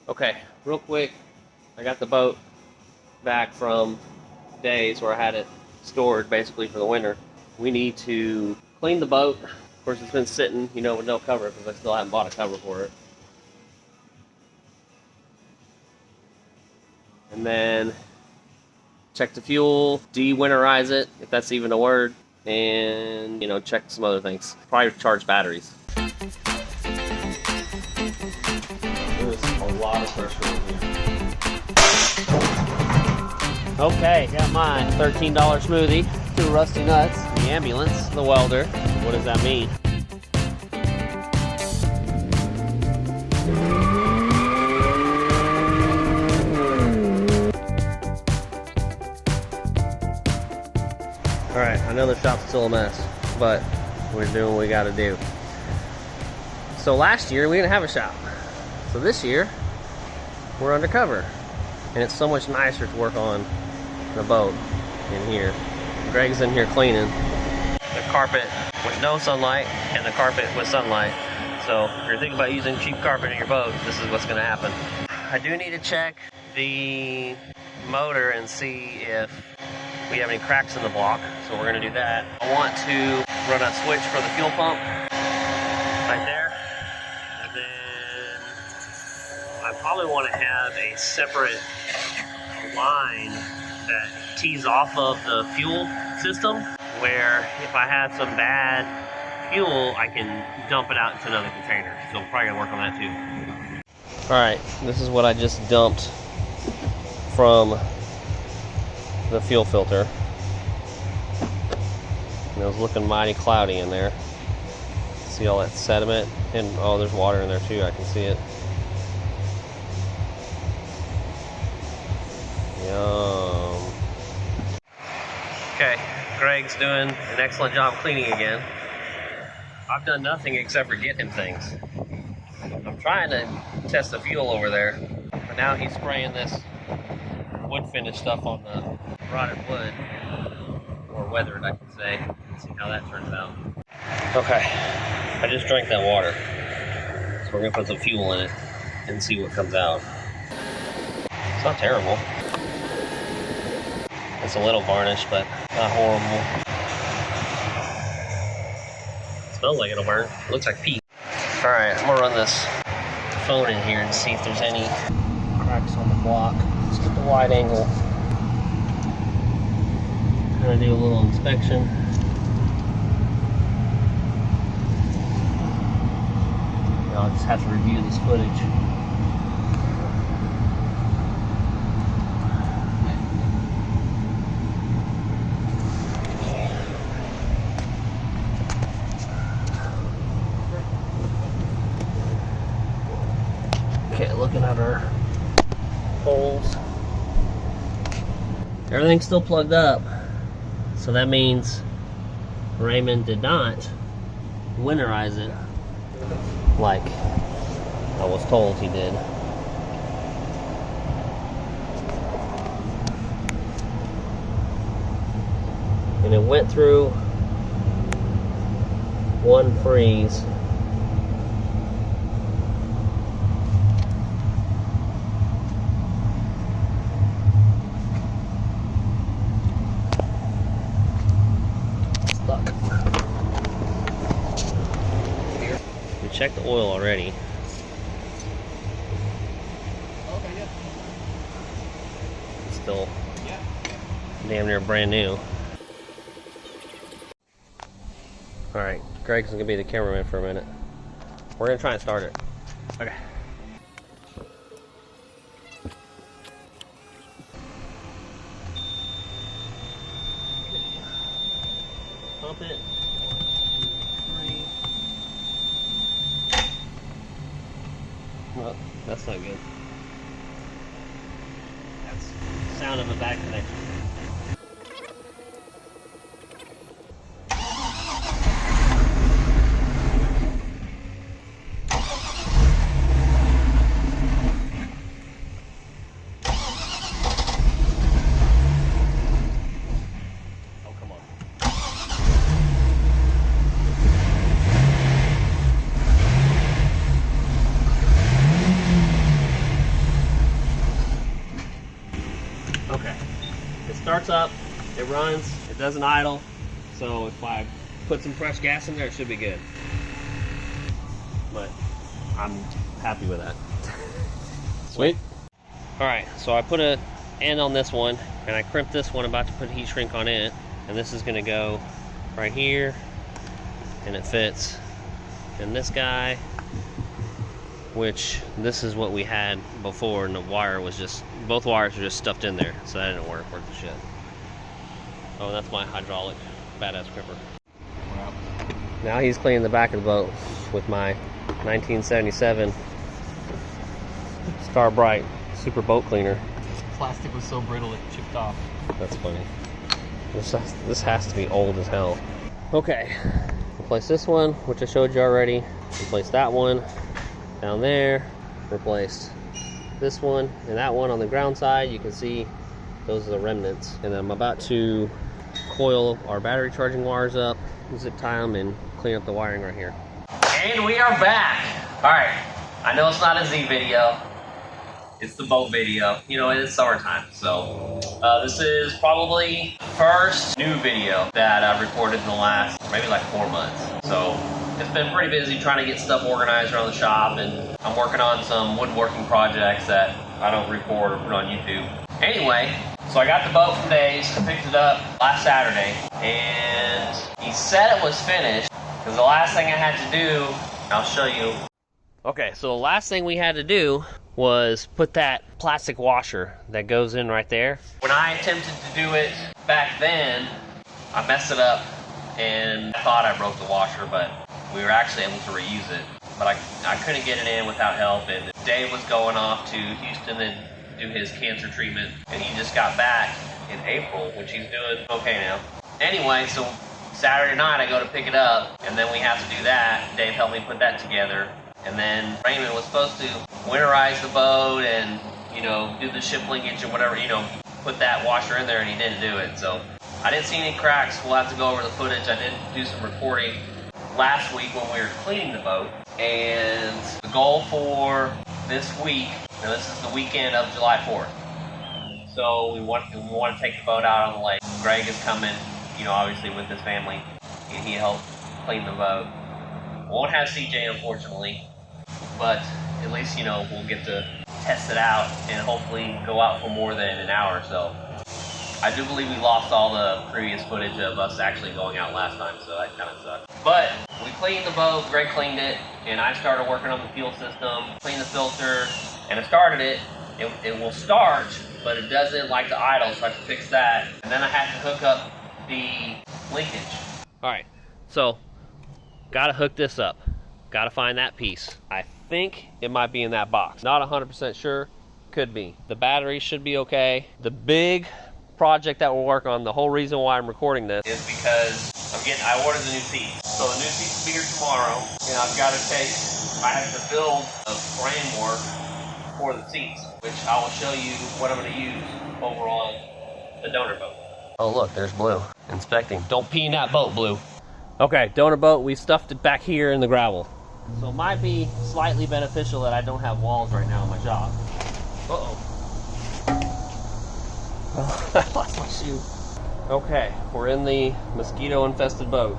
Okay, real quick, I got the boat back from days where I had it stored basically for the winter. We need to clean the boat. Of course, it's been sitting, with no cover because I still haven't bought a cover for it. And then check the fuel, de-winterize it, if that's even a word, and, check some other things. Probably charge batteries. There's a lot of pressure in here. Okay, got mine. $13 smoothie, 2 rusty nuts, the ambulance, the welder. What does that mean? Alright, I know the shop's still a mess, but we're doing what we gotta do. So last year we didn't have a shop. So this year we're undercover. And it's so much nicer to work on the boat in here. Greg's in here cleaning the carpet with no sunlight and the carpet with sunlight. So if you're thinking about using cheap carpet in your boat, this is what's gonna happen. I do need to check the motor and see if we have any cracks in the block, so we're gonna do that. I want to run a switch for the fuel pump right there, and then I probably want to have a separate line that tees off of the fuel system, where if I have some bad fuel, I can dump it out into another container. So we're probably gonna work on that too. All right, this is what I just dumped from the fuel filter. And it was looking mighty cloudy in there. See all that sediment? And oh, there's water in there too, I can see it. Yum. Okay, Greg's doing an excellent job cleaning again. I've done nothing except for get him things. I'm trying to test the fuel over there, but now he's spraying this wood finish stuff on the rotted wood, or weathered, I can say. Let's see how that turns out. Okay, I just drank that water, so we're gonna put some fuel in it and see what comes out. It's not terrible. It's a little varnished, but not horrible. It smells like it'll burn. It looks like pee. All right, I'm gonna run this phone in here and see if there's any cracks on the block. Let's get the wide angle. Kind of do a little inspection. I'll just have to review this footage. Okay, looking at our holes. Everything's still plugged up. So that means Raymond did not winterize it like I was told he did. And it went through one freeze. Check the oil already. Okay, yeah. It's still damn near brand new. Alright, Greg's gonna be the cameraman for a minute. We're gonna try and start it. Okay. Pump it. Well, that's not good. That's the sound of a bad connection. starts up, it runs, it doesn't idle. So if I put some fresh gas in there, it should be good. But I'm happy with that. Sweet. All right, so I put a end on this one, and I crimped this one, about to put heat shrink on it, and this is gonna go right here, and it fits in this guy, which this is what we had before, and the wire was just, both wires were just stuffed in there, so that didn't work the shit. Oh, that's my hydraulic badass crimper. Wow. Now he's cleaning the back of the boat with my 1977 Star Bright Super Boat Cleaner. This plastic was so brittle it chipped off. That's funny. This has to be old as hell. Okay, replace this one, which I showed you already. Replace that one down there. Replaced this one and that one on the ground side. You can see those are the remnants. And then I'm about to coil our battery charging wires up, zip tie them, and clean up the wiring right here. And we are back. All right, I know it's not a Z video. It's the boat video. You know, it's summertime, so this is probably the first new video that I've recorded in the last maybe like 4 months. So it's been pretty busy trying to get stuff organized around the shop, and I'm working on some woodworking projects that I don't record or put on YouTube. Anyway, so I got the boat from Dave's, picked it up last Saturday, and he said it was finished, because the last thing I had to do, I'll show you. Okay, so the last thing we had to do was put that plastic washer that goes in right there. When I attempted to do it back then, I messed it up, and I thought I broke the washer, but we were actually able to reuse it. But I couldn't get it in without help, and Dave was going off to Houston and do his cancer treatment, and he just got back in April, which he's doing okay now. Anyway, so Saturday night I go to pick it up, and then we have to do that. Dave helped me put that together, and then Raymond was supposed to winterize the boat and, you know, do the ship linkage or whatever, you know, put that washer in there, and he didn't do it. So I didn't see any cracks. We'll have to go over the footage. I did do some recording last week when we were cleaning the boat, and the goal for this week, now this is the weekend of July 4th. So we want to take the boat out on the lake. Greg is coming, you know, obviously with his family, and he helped clean the boat. Won't have CJ, unfortunately, but at least, you know, we'll get to test it out and hopefully go out for more than an hour or so. I do believe we lost all the previous footage of us actually going out last time, so that kind of sucked. But we cleaned the boat, Greg cleaned it, and I started working on the fuel system, cleaned the filter, and I started it. It will start, but it doesn't like to idle, so I have to fix that. And then I had to hook up the linkage. All right, so gotta hook this up. Gotta find that piece. I think it might be in that box. Not 100% sure, could be. The battery should be okay. The big project that we'll work on, the whole reason why I'm recording this is because I ordered the new seats. So the new seats will be here tomorrow, and I have to build a framework for the seats, which I will show you what I'm going to use over on the donor boat. Oh look, there's Blue inspecting. Don't pee in that boat, Blue. Okay, donor boat, we stuffed it back here in the gravel. So it might be slightly beneficial that I don't have walls right now in my shop. Uh-oh. Oh, I lost my shoe. Okay, we're in the mosquito-infested boat.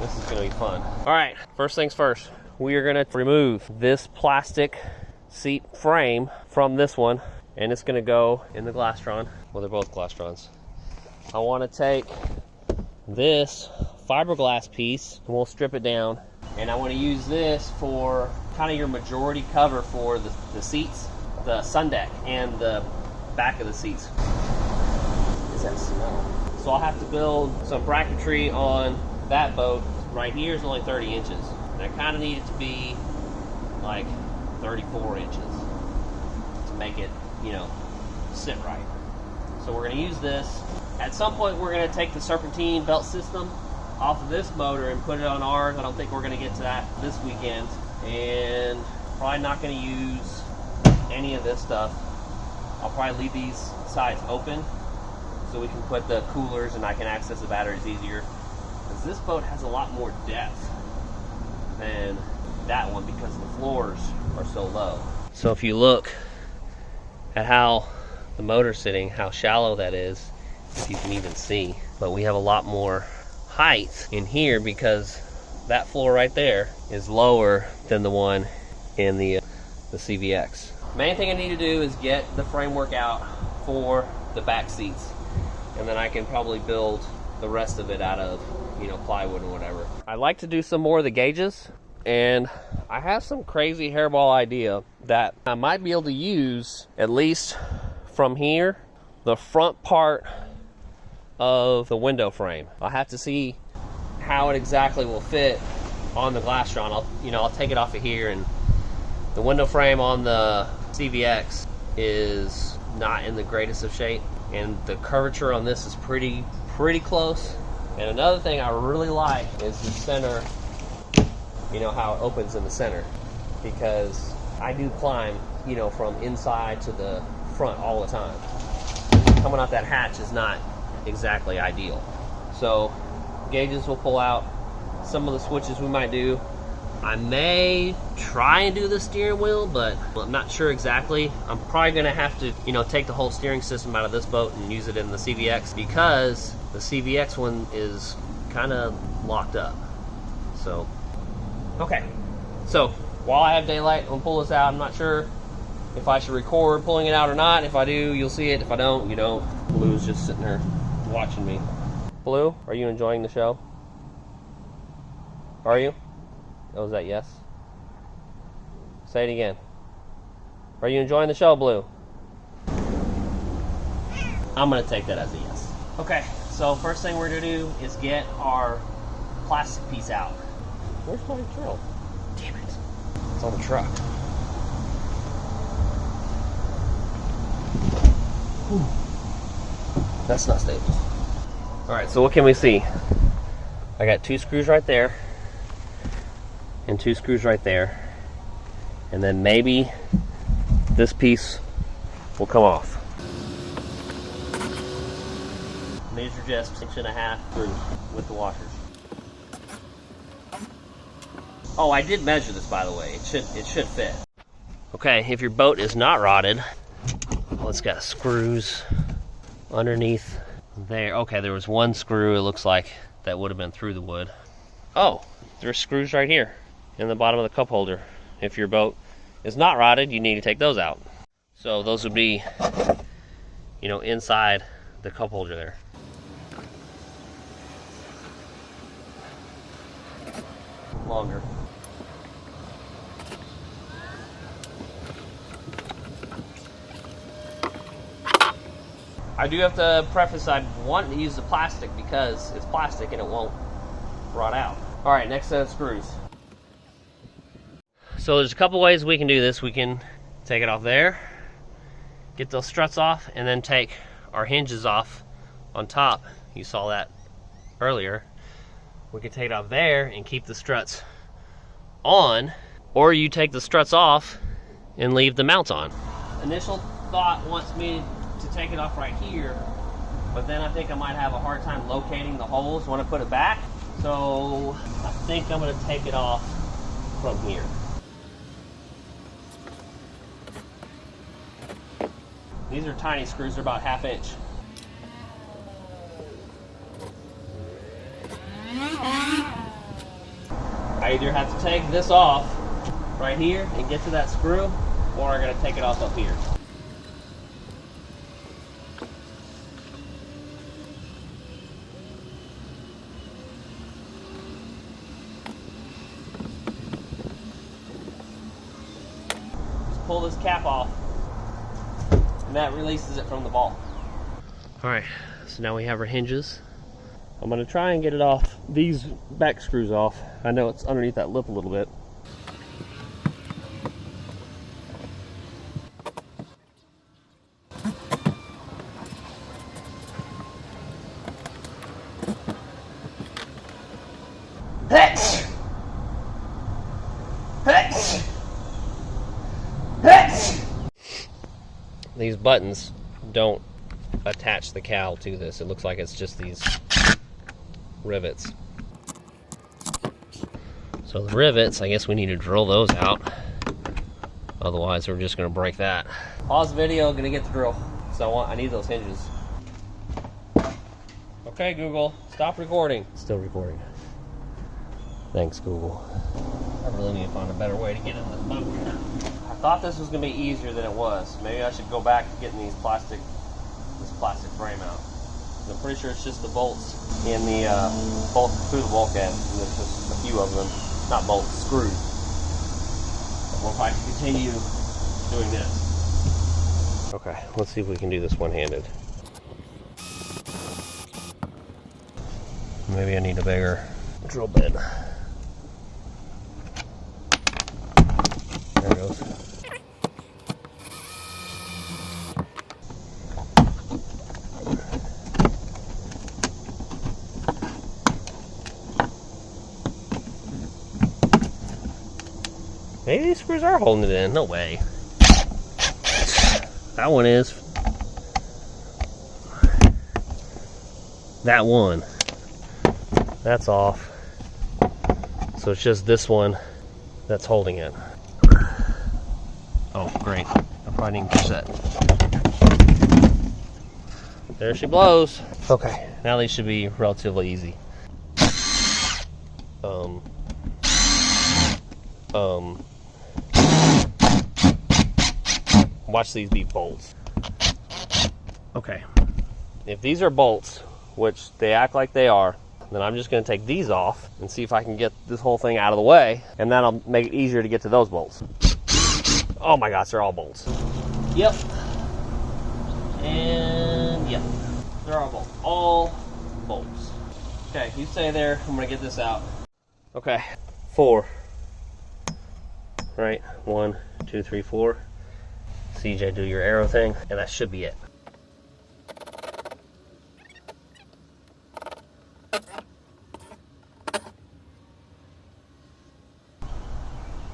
This is gonna be fun. All right, first things first. We are gonna remove this plastic seat frame from this one, and it's gonna go in the Glastron. Well, they're both Glastrons. I wanna take this fiberglass piece, and we'll strip it down. And I wanna use this for kind of your majority cover for the seats, the sun deck, and the back of the seats. That smell. So I'll have to build some bracketry on that boat. Right here is only 30 inches. And I kind of need it to be like 34 inches to make it, you know, sit right. So we're going to use this. At some point we're going to take the serpentine belt system off of this motor and put it on ours. I don't think we're going to get to that this weekend. And probably not going to use any of this stuff. I'll probably leave these sides open so we can put the coolers and I can access the batteries easier. Because this boat has a lot more depth than that one because the floors are so low. So if you look at how the motor's sitting, how shallow that is, if you can even see. But we have a lot more height in here because that floor right there is lower than the one in the CVX. Main thing I need to do is get the framework out for the back seats, and then I can probably build the rest of it out of, you know, plywood and whatever. I'd like to do some more of the gauges, and I have some crazy hairball idea that I might be able to use, at least from here, the front part of the window frame. I'll have to see how it exactly will fit on the Glastron. I'll take it off of here, and the window frame on the CVX is not in the greatest of shape, and the curvature on this is pretty close. And another thing I really like is the center, you know, how it opens in the center, because I do climb, you know, from inside to the front all the time. Coming out that hatch is not exactly ideal. So gauges will pull out. Some of the switches we might do. I may try and do the steering wheel, but I'm not sure exactly. I'm probably gonna have to, you know, take the whole steering system out of this boat and use it in the CVX, because the CVX one is kind of locked up. So, okay. So, while I have daylight, I'm gonna pull this out. I'm not sure if I should record pulling it out or not. If I do, you'll see it. If I don't, you don't. Blue's just sitting there watching me. Blue, are you enjoying the show? Are you? Oh, is that yes? Say it again. Are you enjoying the show, Blue? I'm gonna take that as a yes. Okay, so first thing we're gonna do is get our plastic piece out. Where's my drill? Damn it. It's on the truck. Whew. That's not stable. Alright, so what can we see? I got 2 screws right there, and 2 screws right there, and then maybe this piece will come off. These are just 6.5 screws with the washers. Oh, I did measure this, by the way. It should fit. Okay, if your boat is not rotted, well, it's got screws underneath there. Okay, there was 1 screw, it looks like, that would have been through the wood. Oh, there's screws right here in the bottom of the cup holder. If your boat is not rotted, you need to take those out. So those would be, you know, inside the cup holder there. Longer. I do have to preface, I want to use the plastic because it's plastic and it won't rot out. All right, next set of screws. So there's a couple ways we can do this. We can take it off there, get those struts off, and then take our hinges off on top. You saw that earlier. We can take it off there and keep the struts on, or you take the struts off and leave the mounts on. Initial thought wants me to take it off right here, but then I think I might have a hard time locating the holes when I put it back. So I think I'm going to take it off from here. These are tiny screws, they're about 1/2 inch. I either have to take this off right here and get to that screw, or I'm going to take it off up here. Just pull this cap off, and that releases it from the ball. Alright, so now we have our hinges. I'm going to try and get it off, these back screws off. I know it's underneath that lip a little bit. These buttons don't attach the cowl to this. It looks like it's just these rivets. So the rivets, I guess we need to drill those out. Otherwise, we're just going to break that. Pause the video, going to get the drill. So I need those hinges. Okay, Google, stop recording. Still recording. Thanks, Google. I really need to find a better way to get in this boat. I thought this was going to be easier than it was. Maybe I should go back to getting this plastic frame out. I'm pretty sure it's just the bolts in the bolt through the bulkhead. And there's just a few of them, not bolts, screws. Well, if I can continue doing this. Okay, let's see if we can do this one-handed. Maybe I need a bigger drill bit. There it goes. Maybe these screws are holding it in. No way. That one is. That one. That's off. So it's just this one that's holding it. Oh, great. I probably didn't catch that. There she blows. Okay, now these should be relatively easy. Watch these be bolts. Okay, if these are bolts, which they act like they are, then I'm just going to take these off and see if I can get this whole thing out of the way, and that'll make it easier to get to those bolts. Oh my gosh, they're all bolts. Yep. And yep, they're all bolts. All bolts. Okay, you stay there. I'm going to get this out. Okay, 4. Right, 1, 2, 3, 4. CJ, do your arrow thing, and that should be it.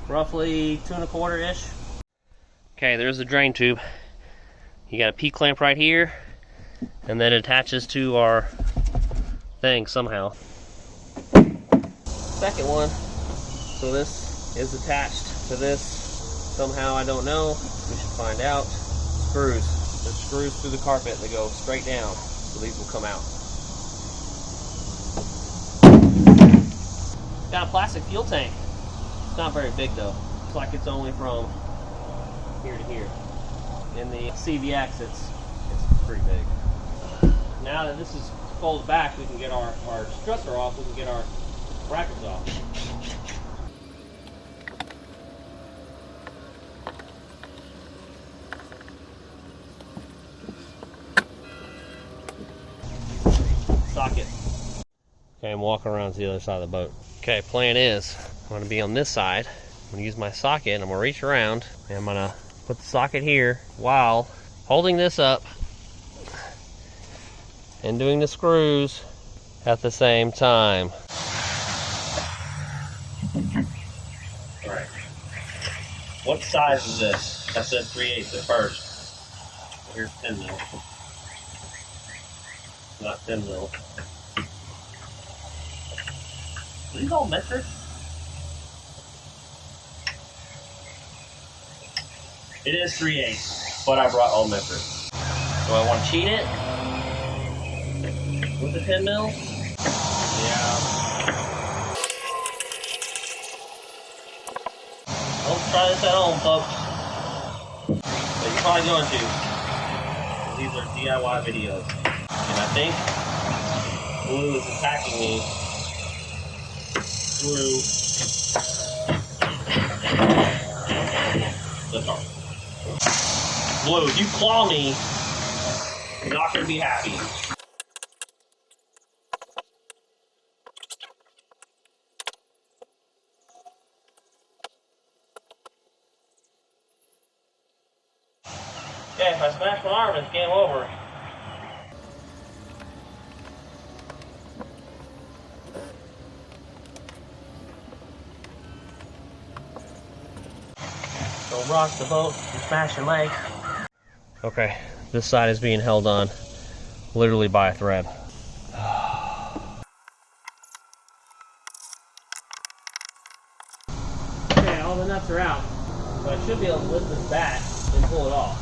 Roughly 2 1/4-ish. Okay, there's the drain tube. You got a P-clamp right here, and then it attaches to our thing somehow. Second one, so this is attached to this somehow, I don't know. We should find out. Screws. There's screws through the carpet that go straight down, so these will come out. Got a plastic fuel tank. It's not very big though. Looks like it's only from here to here. In the CVX, it's pretty big. Now that this is folded back, we can get our stressor off. We can get our brackets off. Socket. Okay, I'm walking around to the other side of the boat. Okay, plan is, I'm going to be on this side. I'm going to use my socket, and I'm going to reach around, and I'm going to put the socket here while holding this up and doing the screws at the same time. Alright. What size is this? I said 3/8 at first. Here's 10 mil. Not 10 mil. Are these all metric? It is 3/8, but I brought all metric. Do I want to cheat it? With the 10 mil? Yeah. Don't try this at home, folks. But you're probably going to. These are DIY videos. And I think glue is attacking me through the car. Glue, if you claw me, you're not going to be happy. Okay, if I smash my arm, it's game over. Don't rock the boat and smash your leg. Okay, this side is being held on literally by a thread. Okay, all the nuts are out. So I should be able to lift this back and pull it off.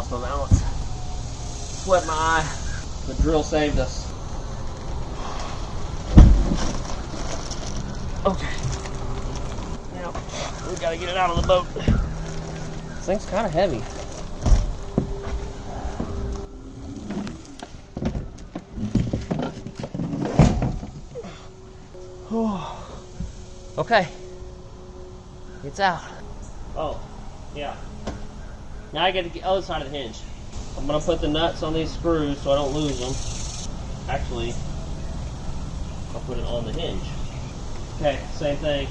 lost my balance. Sweat my eye. The drill saved us. Okay. Now, we gotta get it out of the boat. This thing's kind of heavy. Okay. It's out. Oh, yeah. Now I get the other side of the hinge. I'm gonna put the nuts on these screws so I don't lose them. Actually, I'll put it on the hinge. Okay, same thing.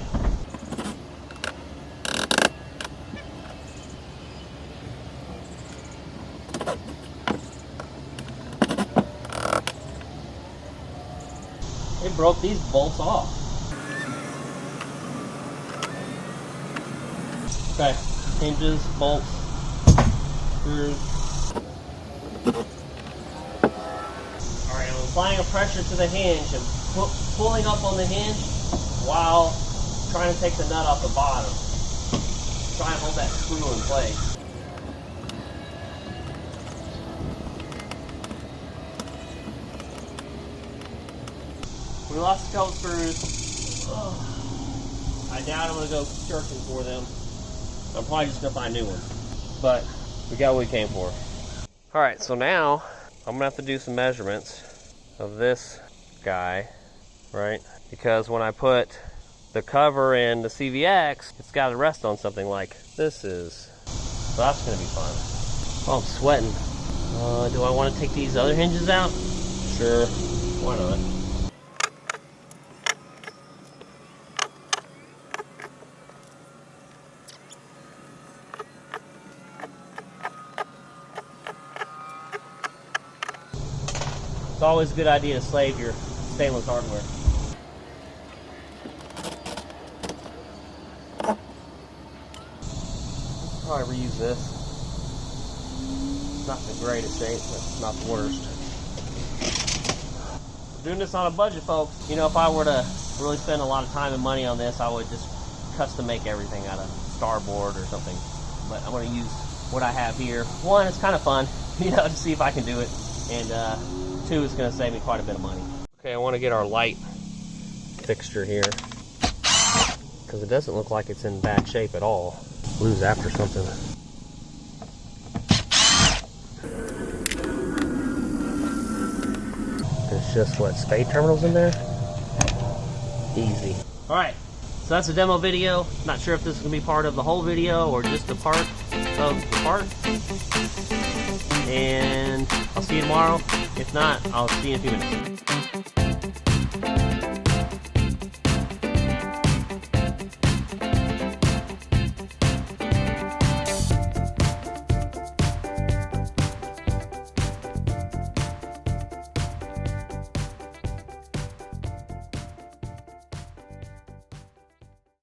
It broke these bolts off. Okay, hinges, bolts, screws. Alright, I'm applying a pressure to the hinge and pulling up on the hinge while trying to take the nut off the bottom. Try and hold that screw in place. We lost a couple screws. I doubt I'm going to go searching for them. I'm probably just going to find new ones. But we got what we came for. Alright, so now I'm going to have to do some measurements of this guy, right? Because when I put the cover in the CVX, it's got to rest on something like this is. So that's going to be fun. Oh, I'm sweating. Do I want to take these other hinges out? Sure. Why not? It's always a good idea to slave your stainless hardware. I'll probably reuse this. It's not the greatest shape, but it's not the worst. Doing this on a budget, folks. You know, if I were to really spend a lot of time and money on this, I would just custom make everything out of starboard or something. But I'm going to use what I have here. One, it's kind of fun, you know, to see if I can do it. And two, it's going to save me quite a bit of money. Okay, I want to get our light fixture here because it doesn't look like it's in bad shape at all. Blue's after something. There's just what, spade terminals in there? Easy. All right, so that's a demo video. Not sure if this is going to be part of the whole video or just a part of the part. And I'll see you tomorrow. If not, I'll see you in a few minutes.